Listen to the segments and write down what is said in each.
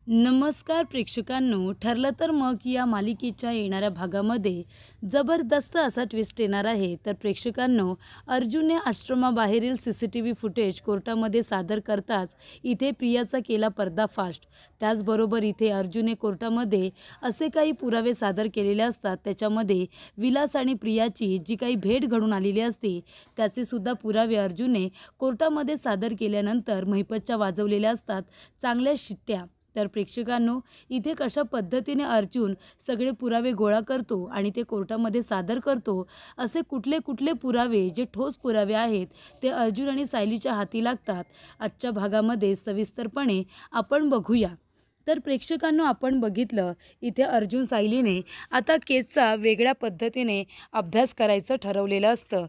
नमस्कार प्रेक्षकांनो, ठरलं तर मग या मालिकेच्या येणाऱ्या भागामध्ये जबरदस्त असा ट्विस्ट येणार आहे. तर प्रेक्षकांनो, अर्जुनने आश्रमाबाहेरील CCTV फुटेज कोर्टामध्ये सादर करताच इथे प्रियाचा केला पर्दाफाश. त्याचबरोबर इथे अर्जुनने कोर्टामध्ये असे काही पुरावे सादर केलेले असतात, त्याच्यामध्ये विलास आणि प्रियाची जी काही भेट घडून आलेली असते त्याचे सुद्धा पुरावे अर्जुनने कोर्टामध्ये सादर केल्यानंतर महिपतच्या वाजवलेल्या असतात चांगल्या शिट्ट्या. तर प्रेक्षकांनो, इथे कशा पद्धतीने अर्जुन सगळे पुरावे गोळा करतो आणि ते कोर्टामध्ये सादर करतो, असे कुठले कुठले पुरावे जे ठोस पुरावे आहेत ते अर्जुन आणि सायलीच्या हाती लागतात, आजच्या भागामध्ये सविस्तरपणे आपण बघूया. तर प्रेक्षकांनो, आपण बघितलं इथे अर्जुन सायलीने आता केसचा वेगळ्या पद्धतीने अभ्यास करायचं ठरवलेलं असतं.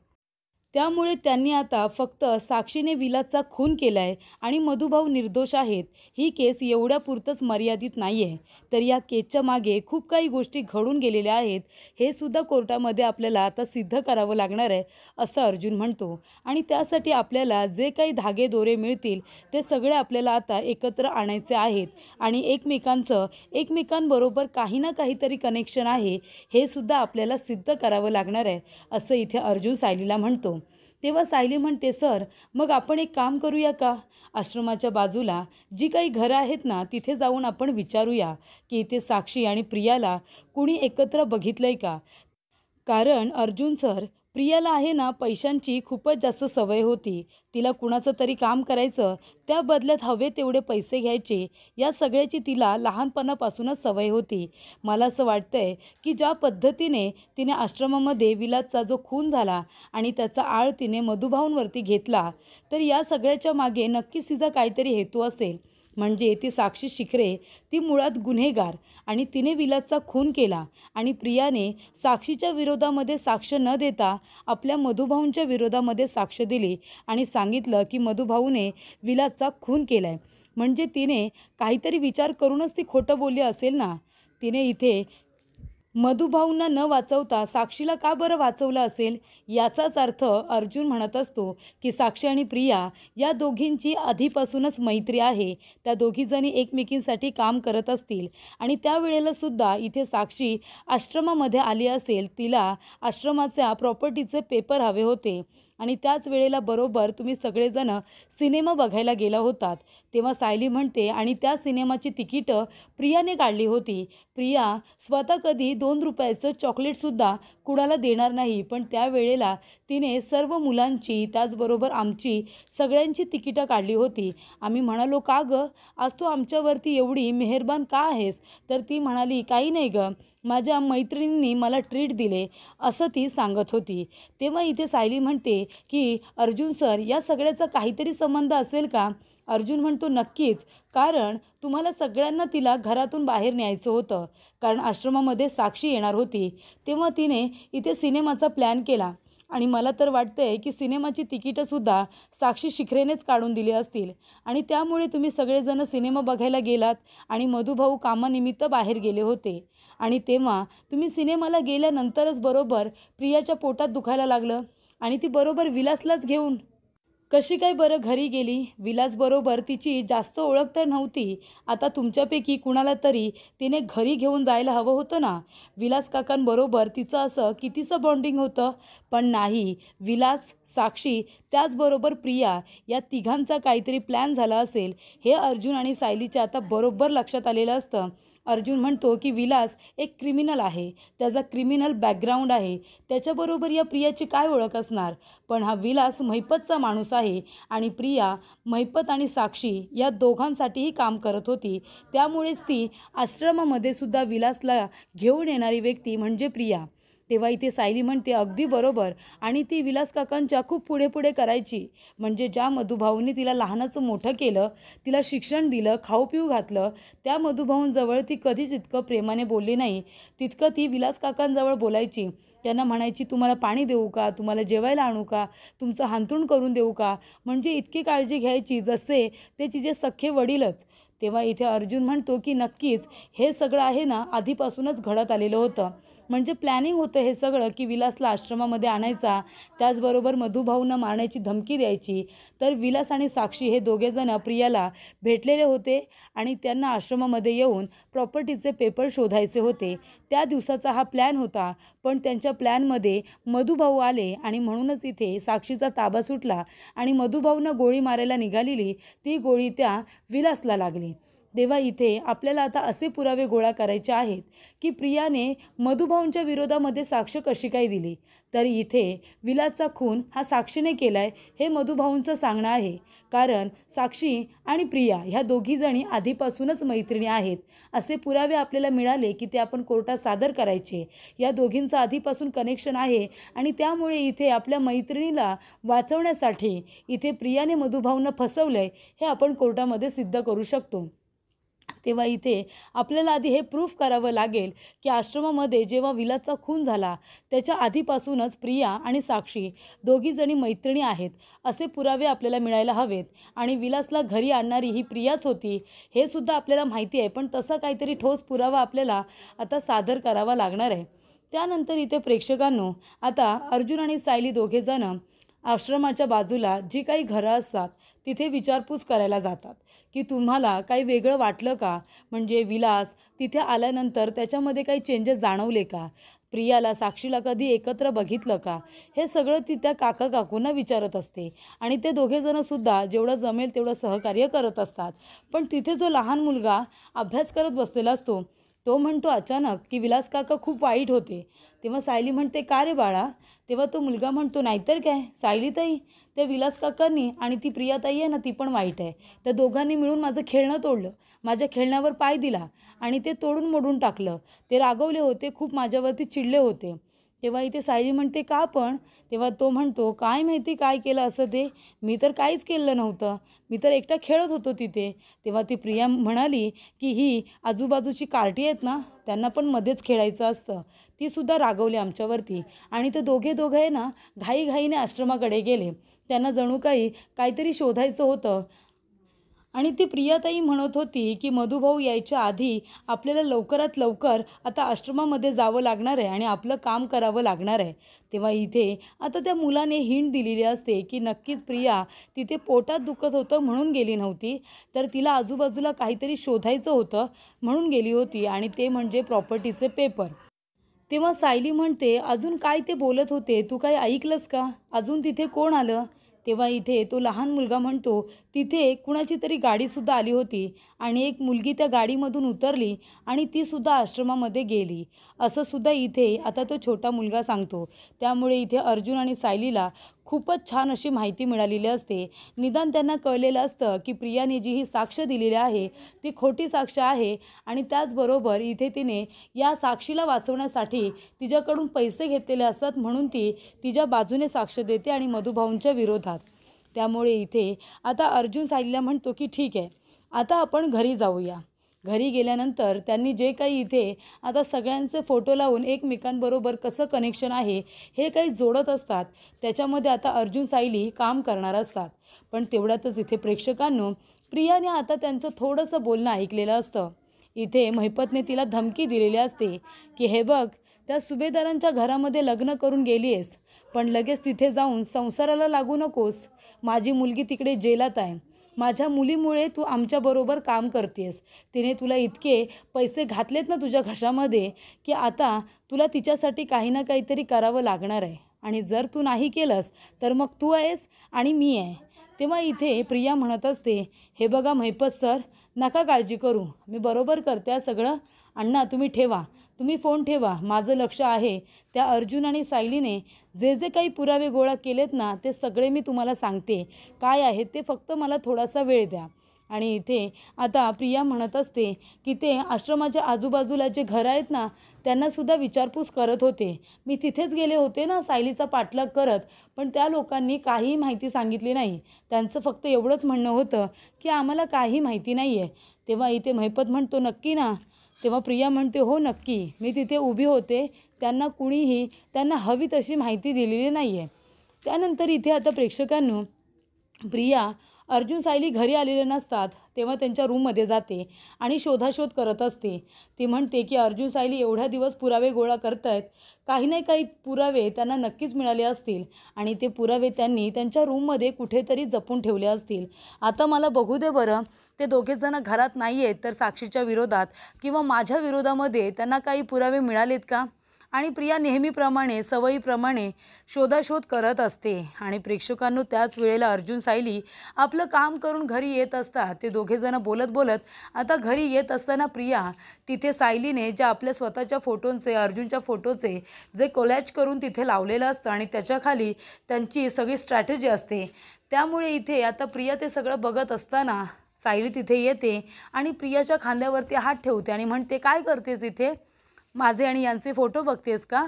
त्यामुळे त्यांनी आता फक्त साक्षीने विलासचा खून केला आहे आणि मधुभाऊ निर्दोष आहेत ही केस एवढ्यापुरतंच मर्यादित नाही आहे, तर या केसच्या मागे खूप काही गोष्टी घडून गेलेल्या आहेत, हे सुद्धा कोर्टामध्ये आपल्याला आता सिद्ध करावं लागणार आहे असं अर्जुन म्हणतो. आणि त्यासाठी आपल्याला जे काही धागेदोरे मिळतील ते सगळे आपल्याला आता एकत्र आणायचे आहेत आणि एकमेकांबरोबर काही ना काहीतरी कनेक्शन आहे हे सुद्धा आपल्याला सिद्ध करावं लागणार आहे असं इथे अर्जुन सायलीला म्हणतो. तेव्हा सायली म्हणते, सर मग आपण एक काम करूया का, आश्रमाच्या बाजूला जी काही घरं आहेत ना तिथे जाऊन आपण विचारूया की इथे साक्षी आणि प्रियाला कुणी एकत्र बघितलंय का. कारण अर्जुन सर, प्रियाला आहे ना पैशांची खूपच जास्त सवय होती. तिला कुणाचं तरी काम करायचं, त्या बदल्यात हवे तेवढे पैसे घ्यायचे, या सगळ्याची तिला लहानपणापासूनच सवय होती. मला असं वाटतंय की ज्या पद्धतीने तिने आश्रमामध्ये विलासचा जो खून झाला आणि त्याचा आळ तिने मधुभाऊंवरती घेतला, तर या सगळ्याच्या मागे नक्कीच तिचा काहीतरी हेतू असेल. म्हणजे ती साक्षी शिखरे ती मुळात गुन्हेगार आणि तिने विलासचा खून केला आणि प्रियाने साक्षीच्या विरोधामध्ये साक्ष न देता आपल्या मधुभाऊंच्या विरोधामध्ये साक्ष दिली आणि सांगितलं की मधुभाऊने विलासचा खून केला आहे. म्हणजे तिने काहीतरी विचार करूनच ती खोटं बोलली असेल ना. तिने इथे मधुभाऊंना न वाचवता साक्षीला का बरं वाचवलं असेल, याचाच अर्थ अर्जुन म्हणत असतो की साक्षी आणि प्रिया या दोघींची आधीपासूनच मैत्री आहे. त्या दोघीजणी एकमेकींसाठी काम करत असतील आणि त्यावेळेला सुद्धा इथे साक्षी आश्रमामध्ये आली असेल, तिला आश्रमाच्या प्रॉपर्टीचे पेपर हवे होते आणि त्याच वेळेला बरोबर तुम्ही सगळेजण सिनेमा बघायला गेला होतात. तेव्हा सायली म्हणते, आणि त्या सिनेमाची तिकीटं प्रियाने काढली होती. प्रिया स्वतः कधी 2 रुपयाचं चॉकलेटसुद्धा कुणाला देणार नाही, पण त्यावेळेला तिने सर्व मुलांची त्याचबरोबर आमची सगळ्यांची तिकीटं काढली होती. आम्ही म्हणालो, का गं, आज तू आमच्यावरती एवढी मेहरबान का आहेस. तर ती म्हणाली, काही नाही गं, माझ्या मैत्रिणींनी मला ट्रीट दिले, असं ती सांगत होती. तेव्हा इथे सायली म्हणते की अर्जुन सर, या सगळ्याचा काहीतरी संबंध असेल का. अर्जुन म्हणतो, नक्कीच, कारण तुम्हाला सगळ्यांना तिला घरातून बाहेर न्यायचं होतं, कारण आश्रमामध्ये साक्षी येणार होती. तेव्हा तिने इथे सिनेमाचा प्लॅन केला आणि मला तर वाटतंय की सिनेमाची तिकीटंसुद्धा साक्षी शिखरेनेच काढून दिली असतील आणि त्यामुळे तुम्ही सगळेजण सिनेमा बघायला गेलात आणि मधुभाऊ कामानिमित्त बाहेर गेले होते आणि तेव्हा तुम्ही सिनेमाला गेल्यानंतरच बरोबर प्रियाच्या पोटात दुखायला लागलं आणि ती बरोबर विलासलाच घेऊन कशी काय बरं घरी गेली. विलासबरोबर तिची जास्त ओळख तर नव्हती. आता तुमच्यापैकी कुणाला तरी तिने घरी घेऊन जायला हवं होतं ना. विलास काकांबरोबर तिचं असं कितीचं बॉन्डिंग होतं, पण नाही. विलास, साक्षी त्याचबरोबर प्रिया या तिघांचा काहीतरी प्लॅन झाला असेल, हे अर्जुन आणि सायलीच्या आता बरोबर लक्षात आलेलं असतं. अर्जुन म्हणतो की विलास एक क्रिमिनल आहे, त्याचा क्रिमिनल बॅकग्राऊंड आहे, त्याच्याबरोबर या प्रियाची काय ओळख असणार. पण हा विलास महिपतचा माणूस आहे आणि प्रिया महिपत आणि साक्षी या दोघांसाठीही काम करत होती. त्यामुळेच ती आश्रमामध्ये सुद्धा विलासला घेऊन येणारी व्यक्ती म्हणजे प्रिया. तेव्हा इथे सायली म्हणते, अगदी बरोबर, आणि ती विलास काकांच्या खूप पुढे पुढे करायची. म्हणजे ज्या मधुभाऊंनी तिला लहानाचं मोठं केलं, तिला शिक्षण दिलं, खाऊ पिऊ घातलं, त्या मधुभाऊंजवळ ती कधीच इतकं प्रेमाने बोलली नाही तितकं ती विलास काकांजवळ बोलायची. त्यांना म्हणायची, तुम्हाला पाणी देऊ का, तुम्हाला जेवायला आणू का, तुमचं हांतरून करून देऊ का. म्हणजे इतकी काळजी घ्यायची जसे ते तिचे सख्खे वडीलच. तेव्हा इथे अर्जुन म्हणतो की नक्कीच हे सगळं आहे ना आधीपासूनच घडत आलेलं होतं. म्हणजे प्लॅनिंग होतं हे सगळं की विलासला आश्रमामध्ये आणायचा, त्याचबरोबर मधुभाऊंना मारण्याची धमकी द्यायची. तर विलास आणि साक्षी हे दोघेजण प्रियाला भेटलेले होते आणि त्यांना आश्रमामध्ये येऊन प्रॉपर्टीचे पेपर शोधायचे होते. त्या दिवसाचा हा प्लॅन होता. पण त्यांच्या प्लॅनमध्ये मधुभाऊ आले आणि म्हणूनच इथे साक्षीचा ताबा सुटला आणि मधुभाऊंना गोळी मारायला निघालेली ती गोळी त्या विलासला लागली. तेव्हा इथे आपल्याला आता असे पुरावे गोळा करायचे आहेत की प्रियाने मधुभाऊंच्या विरोधामध्ये साक्ष कशी काय दिली. तर इथे विलासचा खून हा साक्षीने केला आहे हे मधुभाऊंचं सांगणं आहे. कारण साक्षी आणि प्रिया ह्या दोघीजणी आधीपासूनच मैत्रिणी आहेत. असे पुरावे आपल्याला मिळाले की ते आपण कोर्टात सादर करायचे. या दोघींचं आधीपासून कनेक्शन आहे आणि त्यामुळे इथे आपल्या मैत्रिणीला वाचवण्यासाठी इथे प्रियाने मधुभाऊंना फसवलं आहे हे आपण कोर्टामध्ये सिद्ध करू शकतो. तेव्हा इथे आपल्याला आधी हे प्रूफ करावं लागेल की आश्रमामध्ये जेव्हा विलासचा खून झाला त्याच्या आधीपासूनच प्रिया आणि साक्षी दोघीजणी मैत्रिणी आहेत असे पुरावे आपल्याला मिळायला हवेत. आणि विलासला घरी आणणारी ही प्रियाच होती हे सुद्धा आपल्याला माहिती आहे. पण तसा काहीतरी ठोस पुरावा आपल्याला आता सादर करावा लागणार आहे. त्यानंतर इथे प्रेक्षकांनो आता अर्जुन आणि सायली दोघेजण आश्रमाच्या बाजूला जी काही घरं असतात तिथे विचारपूस करायला जातात की तुम्हाला काही वेगळं वाटलं का. म्हणजे विलास तिथे आल्यानंतर त्याच्यामध्ये काही चेंजेस जाणवले का, प्रियाला साक्षीला कधी एकत्र बघितलं का, हे सगळं ती त्या काका काकूंना विचारत असते. आणि ते दोघेजणंसुद्धा जेवढं जमेल तेवढं सहकार्य करत असतात. पण तिथे जो लहान मुलगा अभ्यास करत बसलेला असतो तो म्हणतो अचानक की विलास काका खूप वाईट होते. तेव्हा सायली म्हणते का रे बाळा. तेव्हा तो मुलगा म्हणतो नाहीतर काय सायलीताई, त्या विलास काकांनी आणि ती प्रियाताई आहे ना ती पण वाईट आहे. त्या दोघांनी मिळून माझं खेळणं तोडलं, माझ्या खेळण्यावर पाय दिला आणि ते तोडून मोडून टाकलं. ते रागवले होते, खूप माझ्यावरती चिडले होते. तेव्हा इथे सायली म्हणते का पण. तेव्हा तो म्हणतो काय माहिती काय केलं असं ते, मी तर काहीच केलं नव्हतं, मी तर एकटा खेळत होतो तिथे. तेव्हा ती प्रिया म्हणाली की ही आजूबाजूची कार्टी आहेत ना त्यांना पण मध्येच खेळायचं असतं. ती सुद्धा रागवली आमच्यावरती. आणि ते दोघं आहे ना घाईघाईने आश्रमाकडे गेले. त्यांना जणू काहीतरी शोधायचं होतं. आणि ती प्रियाताई म्हणत होती की मधुभाऊ यायच्या आधी आपल्याला लवकरात लवकर आता आश्रमामध्ये जावं लागणार आहे आणि आपलं काम करावं लागणार आहे. तेव्हा इथे आता त्या मुलाने हिंट दिलेली असते की नक्कीच प्रिया तिथे पोटात दुखत होतं म्हणून गेली नव्हती, तर तिला आजूबाजूला काहीतरी शोधायचं होतं म्हणून गेली होती आणि ते म्हणजे प्रॉपर्टीचे पेपर. तेव्हा सायली म्हणते अजून काय ते बोलत होते, तू काय ऐकलंस का, अजून तिथे कोण आलं. तेव्हा इथे तो लहान मुलगा म्हणतो तिथे कुणाची तरी गाडीसुद्धा आली होती आणि एक मुलगी त्या गाडीमधून उतरली आणि तीसुद्धा आश्रमामध्ये गेली असं सुद्धा इथे आता तो छोटा मुलगा सांगतो. त्यामुळे इथे अर्जुन आणि सायलीला खूपच छान अशी माहिती मिळालेली असते. निदान त्यांना कळलेलं असतं की प्रियाने जी ही साक्ष दिलेली आहे ती खोटी साक्ष आहे आणि त्याचबरोबर इथे तिने या साक्षीला वाचवण्यासाठी तिच्याकडून पैसे घेतलेले असतात म्हणून ती तिच्या बाजूने साक्ष देते आणि मधुभाऊंच्या विरोधात. त्यामुळे इथे आता अर्जुन सायलीला म्हणतो की ठीक आहे आता आपण घरी जाऊया. घरी गेल्यानंतर त्यांनी जे काही इथे आता सगळ्यांचे फोटो लावून एकमेकांबरोबर कसं कनेक्शन आहे हे काही जोडत असतात त्याच्यामध्ये आता अर्जुन सायली काम करणार असतात. पण तेवढ्यातच इथे प्रेक्षकांनो प्रियाने आता त्यांचं थोडंसं बोलणं ऐकलेलं असतं. इथे महिपतने तिला धमकी दिलेली असते की हे बघ त्या सुभेदारांच्या घरामध्ये लग्न करून गेली आहेस पण लगेच तिथे जाऊन संसाराला लागू नकोस. माझी मुलगी तिकडे जेलात आहे, माझ्या मुलीमुळे तू आमच्याबरोबर काम करतेस, तिने तुला इतके पैसे घातलेत ना तुझ्या घशामध्ये की आता तुला तिच्यासाठी काही ना काहीतरी करावं लागणार आहे आणि जर तू नाही केलंस तर मग तू आहेस आणि मी आहे. तेव्हा इथे प्रिया म्हणत असते हे बघा महिपत सर नका काळजी करू, मी बरोबर करते सगळं. अण्णा तुम्ही ठेवा, तुम्ही फोन ठेवा, माझं लक्ष आहे त्या अर्जुन आणि सायलीने जे जे काही पुरावे गोळा केलेत ना ते सगळे मी तुम्हाला सांगते काय आहेत ते, फक्त मला थोडासा वेळ द्या. आणि इथे आता प्रिया म्हणत असते की ते आश्रमाच्या आजूबाजूला जे घरं आहेत ना त्यांनासुद्धा विचारपूस करत होते. मी तिथेच गेले होते ना सायलीचा पाठलाग करत, पण त्या लोकांनी काहीही माहिती सांगितली नाही. त्यांचं फक्त एवढंच म्हणणं होतं की आम्हाला काही माहिती नाही आहे. तेव्हा इथे महिपत म्हणतो नक्की ना. तेव्हा प्रिया म्हणते हो नक्की, मी तिथे उभी होते, त्यांना कुणीही त्यांना हवी तशी माहिती दिलेली नाही आहे. त्यानंतर इथे आता प्रेक्षकांनो प्रिया अर्जुन सायली घरी आलेले नसतात तेव्हा त्यांच्या रूममध्ये जाते आणि शोधाशोध करत असते. ती म्हणते की अर्जुन सायली एवढ्या दिवस पुरावे गोळा करत आहेत, काही ना काही पुरावे त्यांना नक्कीच मिळाले असतील आणि ते पुरावे त्यांनी त्यांच्या रूममध्ये कुठेतरी जपून ठेवले असतील. आता मला बघू दे बरं, ते दोघेजण घरात नाही आहेत तर साक्षीच्या विरोधात किंवा माझ्या विरोधामध्ये त्यांना काही पुरावे मिळालेत का. आणि प्रिया नेहमीप्रमाणे सवयीप्रमाणे शोधाशोध करत असते आणि प्रेक्षकांनो त्याच वेळेला अर्जुन सायली आपलं काम करून घरी येत असतात. ते दोघेजण बोलत बोलत आता घरी येत असताना प्रिया तिथे सायलीने ज्या आपल्या स्वतःच्या फोटोंचे अर्जुनच्या फोटोचे जे कोलॅज करून तिथे लावलेलं असतं आणि त्याच्याखाली त्यांची सगळी स्ट्रॅटेजी असते. त्यामुळे इथे आता प्रिया ते सगळं बघत असताना सायली तिथे येते आणि प्रियाच्या खांद्यावरती हात ठेवते आणि म्हणते, काय करतेस इथे, माझे आणि यांचे फोटो बघतेस का.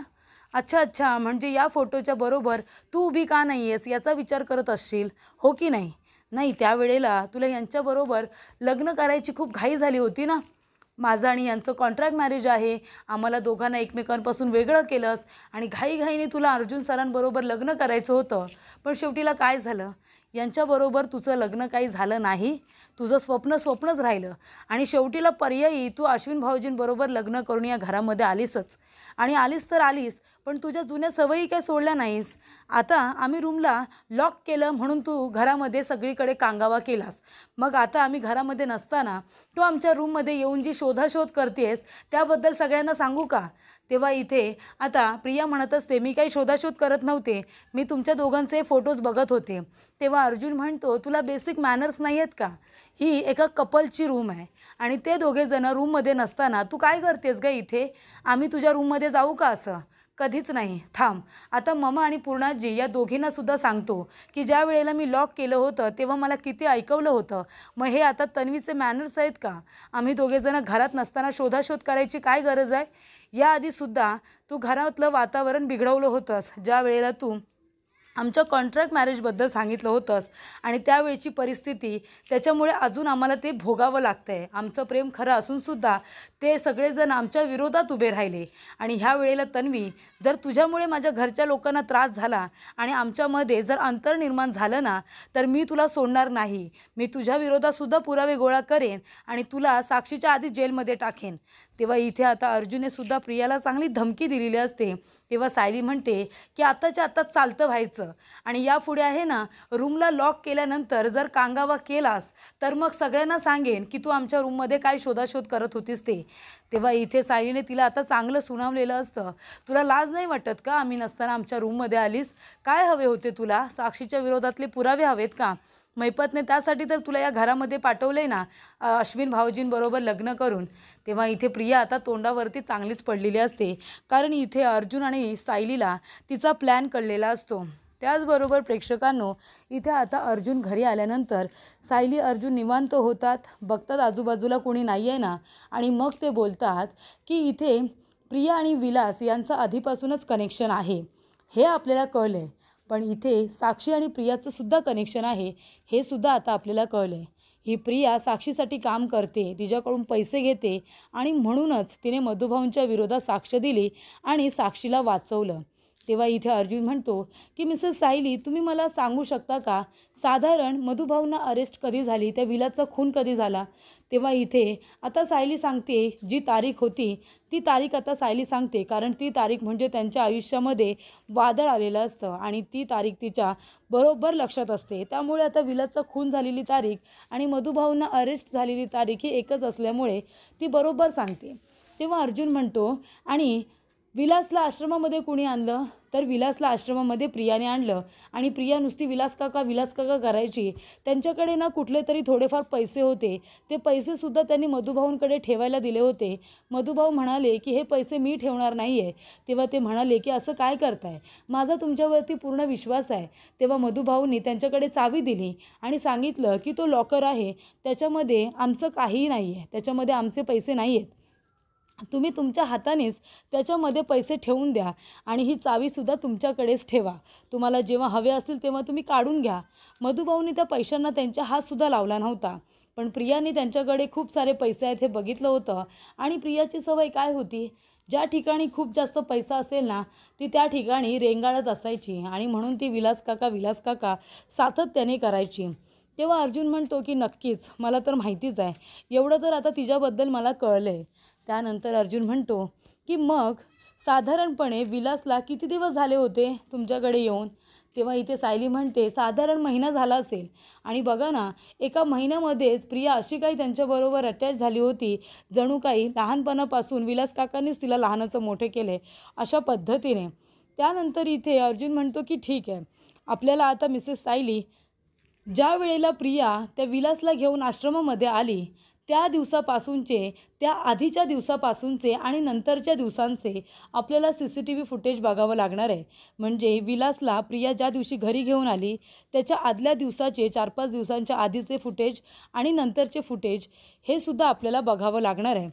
अच्छा अच्छा, म्हणजे या फोटोच्या बरोबर तू उभी का नाही आहेस याचा विचार करत असशील, हो की नाही. नाही, त्यावेळेला तुला यांच्याबरोबर लग्न करायची खूप घाई झाली होती ना. माझं आणि यांचं कॉन्ट्रॅक्ट मॅरेज आहे, आम्हाला दोघांना एकमेकांपासून वेगळं केलंस आणि घाईघाईने तुला अर्जुन सरांबरोबर लग्न करायचं होतं. पण शेवटीला काय झालं, यांच्याबरोबर तुझं लग्न काही झालं नाही, तुझं स्वप्नच राहिलं आणि शेवटीला पर्यायी तू अश्विन भाऊजींबरोबर लग्न करून या घरामध्ये आलीसच. आणि आलीस तर आलीस, पण तुझ्या जुन्या सवयी काय सोडल्या नाहीस. आता आम्ही रूमला लॉक केलं म्हणून तू घरामध्ये सगळीकडे कांगावा केलास. मग आता आम्ही घरामध्ये नसताना तू आमच्या रूममध्ये येऊन जी शोधाशोध करतेस त्याबद्दल सगळ्यांना सांगू का. तेव्हा इथे आता प्रिया म्हणत असते, मी काही शोधाशोध करत नव्हते, मी तुमच्या दोघांचे फोटोज बघत होते. तेव्हा अर्जुन म्हणतो, तुला बेसिक मॅनर्स नाही आहेत का. ही एका कपलची रूम आहे आणि ते दोघेजण रूममध्ये नसताना तू काय करतेस ग इथे, आम्ही तुझ्या रूममध्ये जाऊ का असं. कधीच नाही. थांब, आता ममा आणि पूर्णाजी या दोघींनासुद्धा सांगतो की ज्या वेळेला मी लॉक केलं होतं तेव्हा मला किती ऐकवलं होतं. मग हे आता तन्वीचे मॅनर्स आहेत का. आम्ही दोघेजण घरात नसताना शोधाशोध करायची काय गरज आहे. याआधीसुद्धा तू घरातलं वातावरण बिघडवलं होतंस ज्या वेळेला तू आमच्या कॉन्ट्रॅक्ट मॅरेजबद्दल सांगितलं होतंस आणि त्यावेळची परिस्थिती त्याच्यामुळे अजून आम्हाला ते भोगावं लागतं आहे. आमचं प्रेम खरं असूनसुद्धा ते सगळेजण आमच्या विरोधात उभे राहिले आणि ह्या वेळेला तन्वी, जर तुझ्यामुळे माझ्या घरच्या लोकांना त्रास झाला आणि आमच्यामध्ये जर अंतर निर्माण झालं ना तर मी तुला सोडणार नाही. मी तुझ्या विरोधातसुद्धा पुरावे गोळा करेन आणि तुला साक्षीच्या आधी जेलमध्ये टाकेन. तेव्हा इथे आता अर्जुनेसुद्धा प्रियाला चांगली धमकी दिलेली असते. तेव्हा सायली म्हणते की आत्ताच्या आत्ताच चालतं व्हायचं आणि यापुढे आहे ना, रूमला लॉक केल्यानंतर जर कांगावा केलास तर मग सगळ्यांना सांगेन की तू आमच्या रूममध्ये काय शोधाशोध करत होतीस ते. तेव्हा इथे सायलीने तिला आता चांगलं सुनावलेलं असतं. तुला लाज नाही वाटत का, आम्ही नसताना आमच्या रूममध्ये आलीस. काय हवे होते तुला, साक्षीच्या विरोधातले पुरावे हवेत का. मैपतने त्यासाठी तर तुला या घरामध्ये पाठवले ना अश्विन भाऊजींबरोबर लग्न करून. तेव्हा इथे प्रिया आता तोंडावरती चांगलीच पडलेली असते, कारण इथे अर्जुन आणि सायलीला तिचा प्लॅन कळलेला असतो. त्याचबरोबर प्रेक्षकांनो, इथे आता अर्जुन घरी आल्यानंतर सायली अर्जुन निवांत होतात, बघतात आजूबाजूला कोणी नाही आहे ना आणि मग ते बोलतात की इथे प्रिया आणि विलास यांचं आधीपासूनच कनेक्शन आहे हे आपल्याला कळलं आहे. पण इथे साक्षी आणि प्रियाचं सुद्धा कनेक्शन आहे हे सुद्धा आता आपल्याला कळलं आहे. ही प्रिया साक्षीसाठी काम करते, तिच्याकडून पैसे घेते आणि म्हणूनच तिने मधुभाऊंच्या विरोधात साक्ष दिली आणि साक्षीला वाचवलं. तेव्हा इथे अर्जुन म्हणतो की मिसेस सायली, तुम्ही मला सांगू शकता का साधारण मधुभाऊंना अरेस्ट कधी झाली, त्या विलासचा खून कधी झाला. तेव्हा इथे आता सायली सांगते, जी तारीख होती ती तारीख आता सायली सांगते, कारण ती तारीख म्हणजे त्यांच्या आयुष्यामध्ये वादळ आलेलं असतं आणि ती तारीख तिच्या बरोबर लक्षात असते. त्यामुळे आता विलासचा खून झालेली तारीख आणि मधुभाऊंना अरेस्ट झालेली तारीख ही एकच असल्यामुळे ती बरोबर सांगते. तेव्हा अर्जुन म्हणतो, आणि विलासला आश्रमामध्ये कुणी आणलं, तर विलासला आश्रमामध्ये प्रियाने आणलं आणि प्रिया नुसती विलास काका करायची. त्यांच्याकडे ना कुठले तरी थोडेफार पैसे होते, ते पैसेसुद्धा त्यांनी मधुभाऊंकडे ठेवायला दिले होते. मधुभाऊ म्हणाले की हे पैसे मी ठेवणार नाही आहे. तेव्हा ते म्हणाले की असं काय करताय, माझा तुमच्यावरती पूर्ण विश्वास आहे. तेव्हा मधुभाऊंनी त्यांच्याकडे चावी दिली आणि सांगितलं की तो लॉकर आहे, त्याच्यामध्ये आमचं काहीही नाही आहे, त्याच्यामध्ये आमचे पैसे नाही आहेत, तुम्ही तुमच्या हातानेच त्याच्यामध्ये पैसे ठेवून द्या आणि ही चावीसुद्धा तुमच्याकडेच ठेवा, तुम्हाला जेव्हा हवे असतील तेव्हा तुम्ही काढून घ्या. मधुभाऊंनी त्या पैशांना त्यांच्या हातसुद्धा लावला नव्हता, पण प्रियाने त्यांच्याकडे खूप सारे पैसे आहेत हे बघितलं होतं. आणि प्रियाची सवय काय होती, ज्या ठिकाणी खूप जास्त पैसा असेल ना ती त्या ठिकाणी रेंगाळत असायची आणि म्हणून ती विलास काका सातत्याने करायची. तेव्हा अर्जुन म्हणतो की नक्कीच, मला तर माहितीच आहे, एवढं तर आता तिच्याबद्दल मला कळलं आहे. त्यानंतर अर्जुन म्हणतो की मग साधारणपणे विलासला किती दिवस झाले होते तुमच्याकडे येऊन? तेव्हा इथे सायली म्हणते साधारण महिना झाला असेल. आणि बघा ना, एका महिन्यामध्येच प्रिया अशी काही त्यांच्याबरोबर अटॅच झाली होती, जणू काही लहानपणापासून विलास काकांनीच तिला लहानाचं मोठे केले अशा पद्धतीने. त्यानंतर इथे अर्जुन म्हणतो की ठीक आहे, आपल्याला आता मिसेस सायली, ज्या वेळेला प्रिया त्या विलासला घेऊन आश्रमामध्ये आली त्या दिवसापासूनचे, त्या आधीच्या दिवसापासूनचे आणि नंतरच्या दिवसांचे आपल्याला CCTV फुटेज बघावं लागणार आहे. म्हणजे विलासला प्रिया ज्या दिवशी घरी घेऊन आली त्याच्या आदल्या दिवसाचे 4-5 दिवसांच्या आधीचे फुटेज आणि नंतरचे फुटेज हे सुद्धा आपल्याला बघावं लागणार आहे.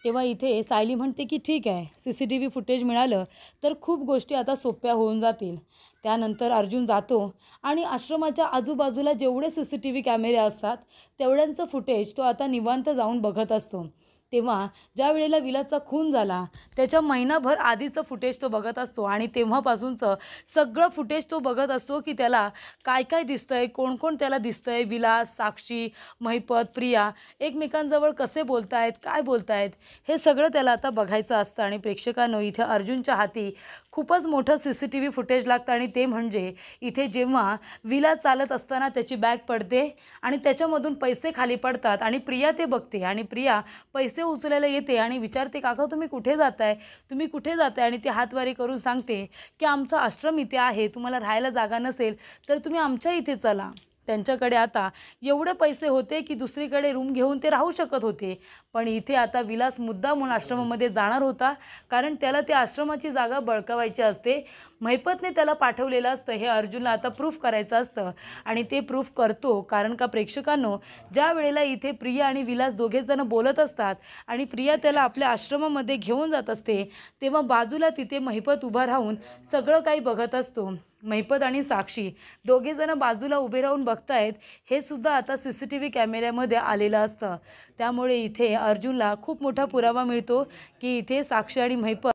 तेव्हा इथे सायली म्हणते की ठीक आहे, CCTV फुटेज मिळालं तर खूप गोष्टी आता सोप्या होऊन जातील. त्यानंतर अर्जुन जातो आणि आश्रमाच्या आजूबाजूला जेवढे CCTV कॅमेरे असतात तेवढ्यांचं फुटेज तो आता निवांत जाऊन बघत असतो. तेव्हा ज्या वेळेला विलासचा खून झाला त्याच्या महिनाभर आधीचं फुटेज तो बघत असतो आणि तेव्हापासूनचं सगळं फुटेज तो बघत असतो की त्याला काय काय दिसतंय, कोण कोण त्याला दिसतंय, विलास, साक्षी, महिपत, प्रिया एकमेकांजवळ कसे बोलतायत, काय बोलतायत, हे सगळं त्याला आता बघायचं असतं. आणि प्रेक्षकांनो, इथे अर्जुनच्या हाती खूपच मोठं CCTV फुटेज लागतं आणि ते म्हणजे इथे जेव्हा विलास चालत असताना त्याची बॅग पडते आणि त्याच्यामधून पैसे खाली पडतात आणि प्रिया ते बघते आणि प्रिया पैसे उचलायला येते आणि विचारते, काका तुम्ही कुठे जाताय, तुम्ही कुठे जाताय? आणि ती हातवारी करून सांगते की आमचा आश्रम इथे आहे, तुम्हाला राहायला जागा नसेल तर तुम्ही आमच्या इथे चला. त्यांच्याकडे आता एवढे पैसे होते की दुसरीकडे रूम घेऊन ते राहू शकत होते, पण इथे आता विलास मुद्दामून आश्रमामध्ये जाणार होता कारण त्याला त्या आश्रमाची जागा बळकावायची असते. महिपतने त्याला पाठवलेलं असतं, हे अर्जुनला आता प्रूफ करायचं असतं आणि ते प्रूफ करतो. कारण का प्रेक्षकांनो, ज्या वेळेला इथे प्रिया आणि विलास दोघेजण बोलत असतात आणि प्रिया त्याला आपल्या आश्रमामध्ये घेऊन जात असते तेव्हा बाजूला तिथे महिपत उभा राहून सगळं काही बघत असतो. महिपत आणि साक्षी दोघेजण बाजूला उभे राहून बघतायत हे सुद्धा आता CCTV कॅमेऱ्यामध्ये आलेलं असतं. त्यामुळे इथे अर्जुनला खूप मोठा पुरावा मिळतो की इथे साक्षी आणि महिपत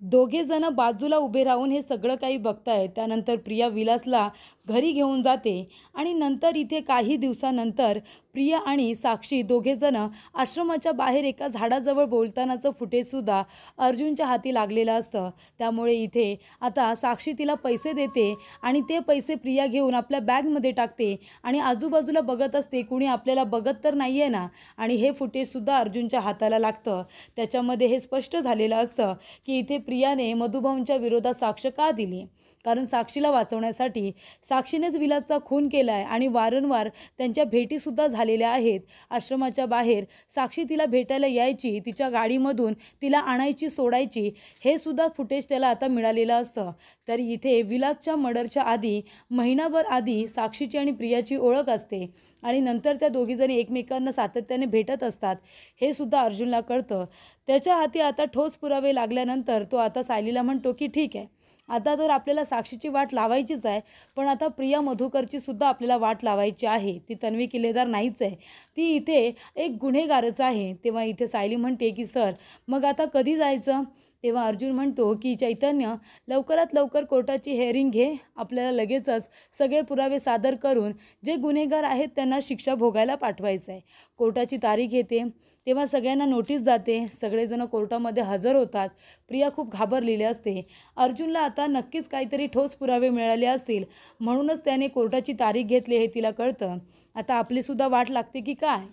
दोघेजण बाजूला उभे राहून हे सगळं काही बघतायत. त्यानंतर प्रिया विलासला घरी घेऊन जाते आणि नंतर इथे काही दिवसानंतर प्रिया आणि साक्षी दोघेजण आश्रमाच्या बाहेर एका झाडाजवळ बोलतानाचं फुटेजसुद्धा अर्जुनच्या हाती लागलेलं असतं. त्यामुळे इथे आता साक्षी तिला पैसे देते आणि ते पैसे प्रिया घेऊन आपल्या बॅगमध्ये टाकते आणि आजूबाजूला बघत असते, कुणी आपल्याला बघत तर नाही आहे ना. आणि हे फुटेजसुद्धा अर्जुनच्या हाताला लागतं. त्याच्यामध्ये हे स्पष्ट झालेलं असतं की इथे प्रियाने मधुभाऊंच्या विरोधात साक्ष का दिली, कारण साक्षीला वाचवण्यासाठी साक्षीनेच विलासचा खून केला आहे आणि वारंवार त्यांच्या भेटीसुद्धा झालेल्या आहेत. आश्रमाच्या बाहेर साक्षी तिला भेटायला यायची, तिच्या गाडीमधून तिला आणायची, सोडायची, हे सुद्धा फुटेज त्याला आता मिळालेलं असतं. तर इथे विलासच्या मर्डरच्या आधी, महिनाभर आधी साक्षीची आणि प्रियाची ओळख असते आणि नंतर त्या दोघीजणी एकमेकांना सातत्याने भेटत असतात, हे सुद्धा अर्जुनला कळतं. त्याच्या हाती आता ठोस पुरावे लागल्यानंतर तो आता सायलीला म्हणतो की ठीक आहे, आता तर आपल्याला साक्षीची वाट लावायचीच आहे, पण आता प्रिया मधुकरची सुद्धा आपल्याला वाट लावायची आहे. ती तन्वी किल्लेदार नाहीच आहे, ती इथे एक गुन्हेगारच आहे. तेव्हा इथे सायली म्हणते की सर, मग आता कधी जायचं? तेव्हा अर्जुन म्हणतो की चैतन्य, लवकरात लवकर कोर्टाची हेअरिंग घे, आपल्याला लगेचच सगळे पुरावे सादर करून जे गुन्हेगार आहेत त्यांना शिक्षा भोगायला पाठवायचं आहे. कोर्टाची तारीख येते तेव्हा सगळ्यांना नोटीस जाते, सगळेजण कोर्टामध्ये हजर होतात. प्रिया खूप घाबरलेली असते. अर्जुनला आता नक्कीच काहीतरी ठोस पुरावे मिळाले असतील म्हणूनच त्याने कोर्टाची तारीख घेतली हे तिला कळतं. आता आपलीसुद्धा वाट लागते की काय?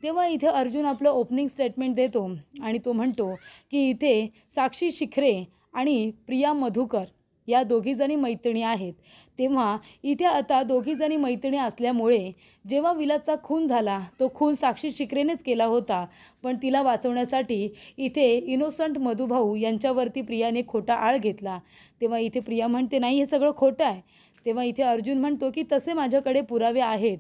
तेव्हा इथे अर्जुन आपलं ओपनिंग स्टेटमेंट देतो आणि तो म्हणतो की इथे साक्षी शिखरे आणि प्रिया मधुकर या दोघीजणी मैत्रिणी आहेत. तेव्हा इथे आता दोघीजणी मैत्रिणी असल्यामुळे जेव्हा विलासचा खून झाला तो खून साक्षी शिखरेनेच केला होता, पण तिला वाचवण्यासाठी इथे इनोसंट मधुभाऊ यांच्यावरती प्रियाने खोटा आळ घेतला. तेव्हा इथे प्रिया म्हणते नाही, हे सगळं खोटं आहे. तेव्हा इथे अर्जुन म्हणतो की तसे माझ्याकडे पुरावे आहेत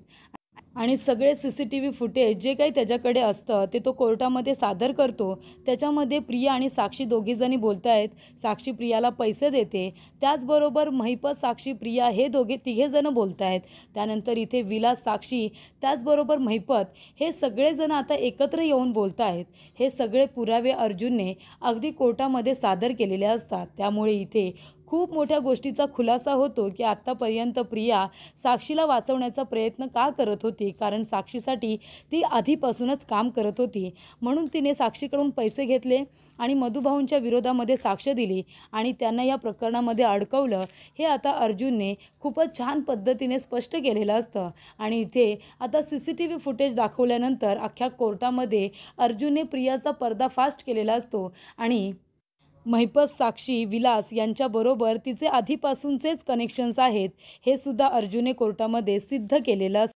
आणि सगळे CCTV फुटेज जे काही त्याच्याकडे असतं ते तो कोर्टामध्ये सादर करतो. त्याच्यामध्ये प्रिया आणि साक्षी दोघीजणी बोलत आहेत, साक्षी प्रियाला पैसे देते, त्याचबरोबर महिपत, साक्षी, प्रिया हे तिघेजणं बोलत आहेत. त्यानंतर इथे विलास, साक्षी त्याचबरोबर महिपत हे सगळेजण आता एकत्र येऊन बोलत आहेत. हे सगळे पुरावे अर्जुनने अगदी कोर्टामध्ये सादर केलेले असतात. त्यामुळे इथे खूप मोठ्या गोष्टीचा खुलासा होतो की आत्तापर्यंत प्रिया साक्षीला वाचवण्याचा प्रयत्न का करत होती, कारण साक्षीसाठी ती आधीपासूनच काम करत होती. म्हणून तिने साक्षीकडून पैसे घेतले आणि मधुभाऊंच्या विरोधामध्ये साक्ष दिली आणि त्यांना या प्रकरणामध्ये अडकवलं. हे आता अर्जुनने खूपच छान पद्धतीने स्पष्ट केलेलं असतं. आणि इथे आता CCTV फुटेज दाखवल्यानंतर अख्ख्या कोर्टामध्ये अर्जुनने प्रियाचा पर्दाफाश केलेला असतो आणि महिपत, साक्षी, विलास यांच्याबरोबर तिचे आधीपासूनचेच कनेक्शन्स आहेत हे सुद्धा अर्जुनने कोर्टामध्ये सिद्ध केलेलं असतं.